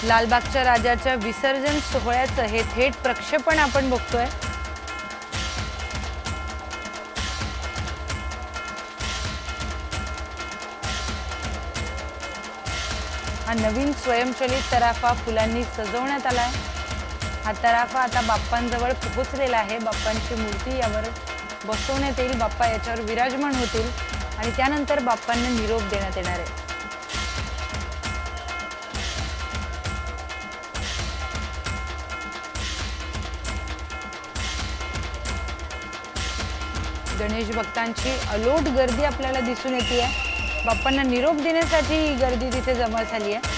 लालबागच्या राजाच्या विसर्जन सोहळ्याचं हे थेट प्रक्षेपण आपण बघतोय। हा नवीन स्वयंचलित तराफा फुलांनी सजवण्यात आलाय। हा तराफा आता बाप्पांजवळ पोहोचलेला आहे। बाप्पांची मूर्ती यावर बसवण्यात येईल, बाप्पा याच्यावर विराजमान होतील आणि त्यानंतर बाप्पांना निरोप देण्यात येणार आहे। गणेश भक्तांची अलोट गर्दी आपल्याला दिसून येते आहे। बाप्पांना निरोप देण्यासाठी ही गर्दी तिथे जमा झाली आहे।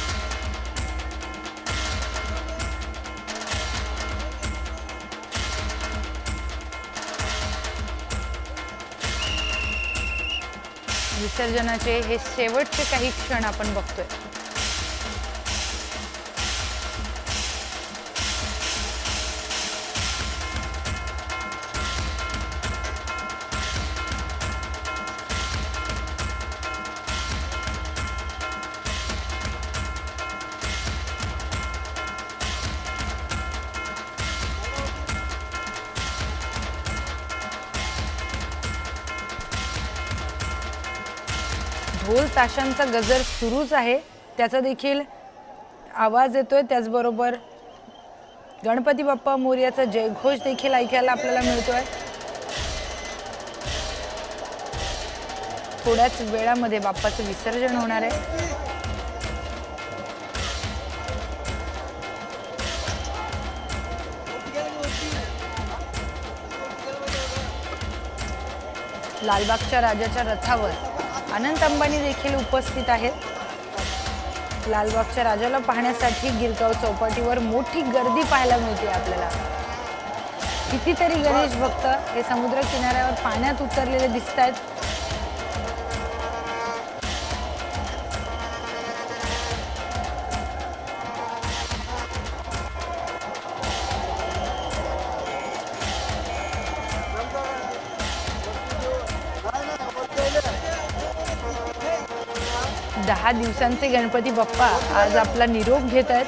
विसर्जनाचे हे शेवटचे काही क्षण आपण बघतोय। ढोल ताशांचा गजर सुरूच आहे, त्याचा देखील आवाज येतोय। त्याचबरोबर गणपती बाप्पा मोरयाचा जयघोष देखील ऐकायला आपल्याला मिळतोय। थोड्याच वेळामध्ये बाप्पाचं विसर्जन होणार आहे। लालबागच्या राजाच्या रथावर अनंत अंबानी देखील उपस्थित आहेत। लालबागच्या राजाला पाहण्यासाठी गिरगाव चौपाटीवर मोठी गर्दी पाहायला मिळते आपल्याला। कितीतरी गणेश भक्त हे समुद्र किनाऱ्यावर पाण्यात उतरलेले दिसत आहेत। 10 दिवसांचे गणपती बाप्पा आज आपला निरोप घेत आहेत,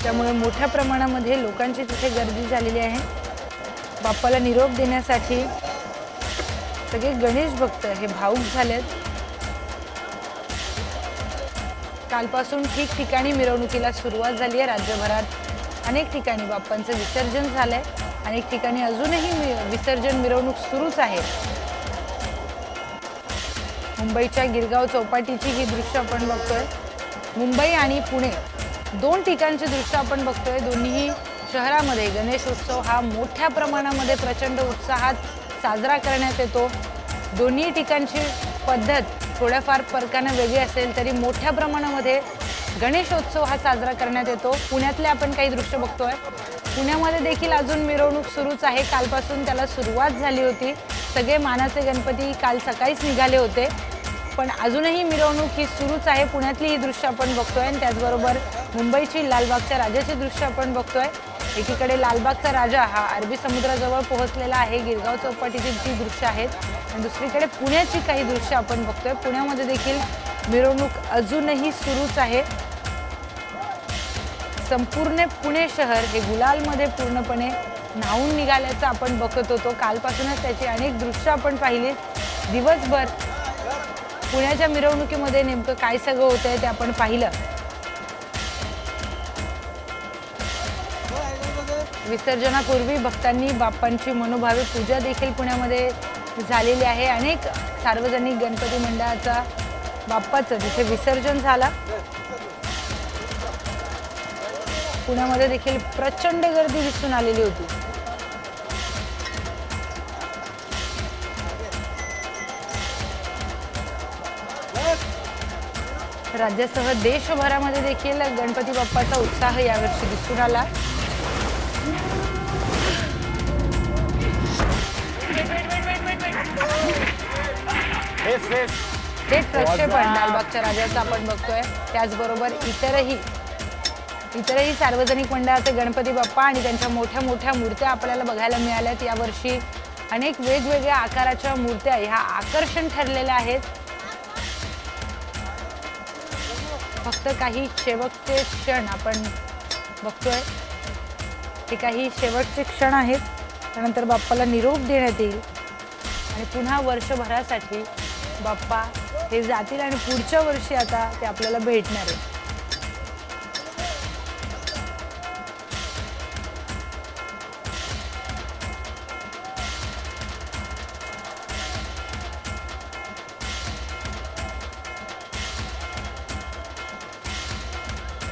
त्यामुळे मोठ्या प्रमाणामध्ये लोकांची तिथे गर्दी झालेली आहे। बाप्पाला निरोप देण्यासाठी सगळे गणेश भक्त हे भावुक झालेत। कालपासून ठिकठिकाणी मिरवणुकीला सुरुवात झाली आहे। राज्यभरात अनेक ठिकाणी बाप्पांचं विसर्जन झालंय, अनेक ठिकाणी अजूनही विसर्जन मिरवणूक सुरूच आहे। मुंबईच्या गिरगाव चौपाटीची ही दृश्य आपण बघतोय। मुंबई आणि पुणे दोन ठिकाणचे दृश्य आपण बघतोय। दोन्ही शहरामध्ये गणेशोत्सव हा मोठ्या प्रमाणामध्ये प्रचंड उत्साहात साजरा करण्यात येतो। दोन्ही ठिकाणची पद्धत थोड्याफार फरकाने वेगळी असेल तरी मोठ्या प्रमाणामध्ये गणेशोत्सव हा साजरा करण्यात येतो। पुण्यातले आपण काही दृश्य बघतोय। पुण्यामध्ये देखील अजून मिरवणूक सुरूच आहे। कालपासून त्याला सुरुवात झाली होती। सगळे मानाचे गणपती काल सकाळीच निघाले होते, पण अजूनही मिरवणूक ही सुरूच आहे। पुण्यातली ही दृश्य आपण बघतोय आणि त्याचबरोबर मुंबईची लालबागच्या राजाचे दृश्य आपण बघतोय। एकीकडे लालबागचा राजा हा अरबी समुद्राजवळ पोहोचलेला आहे, गिरगाव चौपाटीची जी दृश्य आहेत, आणि दुसरीकडे पुण्याची काही दृश्य आपण बघतोय। पुण्यामध्ये देखील मिरवणूक अजूनही सुरूच आहे। संपूर्ण पुणे शहर हे गुलालमध्ये पूर्णपणे न्हावून निघाल्याचं आपण बघत होतो। कालपासूनच त्याची अनेक दृश्य आपण पाहिली। दिवसभर पुण्याच्या मिरवणुकीमध्ये नेमकं काय सगळं होतंय ते आपण पाहिलं। विसर्जनापूर्वी भक्तांनी बाप्पांची मनोभावे पूजा देखील पुण्यामध्ये झालेली आहे। अनेक सार्वजनिक गणपती मंडळाचा बाप्पाचं तिथे विसर्जन झालं। पुण्यामध्ये देखील प्रचंड गर्दी दिसून आलेली होती। राज्यासह देशभरामध्ये देखील गणपती बाप्पाचा उत्साह यावर्षी दिसून आला। थेट प्रक्षेपण लालबागच्या राजाचं आपण बघतोय। त्याचबरोबर इतरही सार्वजनिक मंडळाचे गणपती बाप्पा आणि त्यांच्या मोठ्या मोठ्या मूर्त्या आपल्याला बघायला मिळाल्यात। यावर्षी अनेक वेगवेगळ्या आकाराच्या मूर्त्या ह्या आकर्षण ठरलेल्या आहेत। फक्त काही शेवटचे क्षण आपण बघतोय. हे काही शेवटचे क्षण आहेत. त्यानंतर बाप्पाला निरोप देण्यात येईल आणि पुन्हा वर्षभरासाठी बाप्पा हे जातील आणि पुढच्या वर्षी आता ते आपल्याला भेटणार आहे.